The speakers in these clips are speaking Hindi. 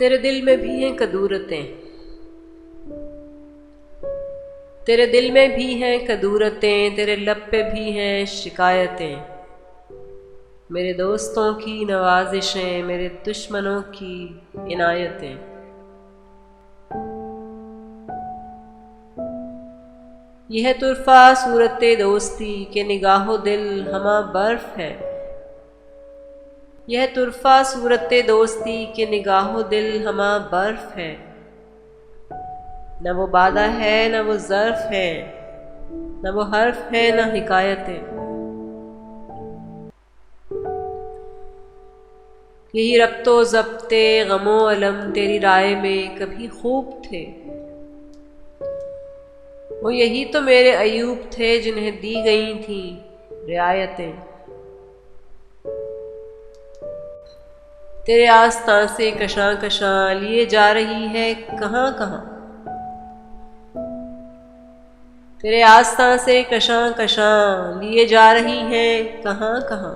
तेरे दिल में भी हैं कदूरतें, तेरे दिल में भी हैं कदूरतें, तेरे लब पे भी हैं शिकायतें। मेरे दोस्तों की नवाजिशें, मेरे दुश्मनों की इनायतें। यह तुरफा सूरत दोस्ती के निगाहो दिल हमा बर्फ है। यह तुरफा सूरत दोस्ती के निगाहो दिल हमा बर्फ है। न वो बादा है न वो ज़र्फ है, न वो हर्फ है न हिकायतें। यही रब्तो ज़ब्ते गमो अलम तेरी राय में कभी खूब थे। वो यही तो मेरे अयूब थे जिन्हें दी गई थी रियायतें। तेरे आस्तां से कशां कशां लिए जा रही है कहाँ कहाँ। तेरे आस्तां से कशां कशां लिए जा रही हैं कहाँ कहाँ।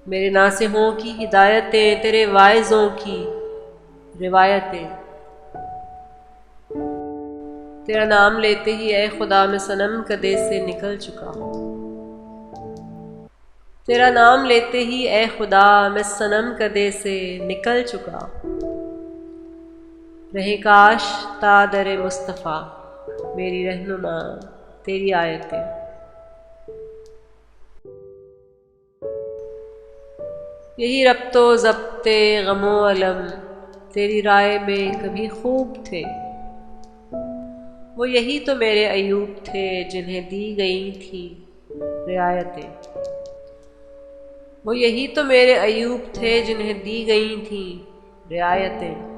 मेरे नासिहों की हिदायतें, तेरे वाइज़ों की रिवायतें। तेरा नाम लेते ही ए खुदा मैं सनम कदे से निकल चुका। तेरा नाम लेते ही ए खुदा मैं सनम कदे से निकल चुका। रहे काश तादर मुस्तफ़ा मेरी रहनुमा तेरी आयतें। यही रब्तो ज़ब्ते गमो अलम तेरी राय में कभी खूब थे। वो यही तो मेरे अयूब थे जिन्हें दी गई थी रियायतें। वो यही तो मेरे अयूब थे जिन्हें दी गई थी रियायतें।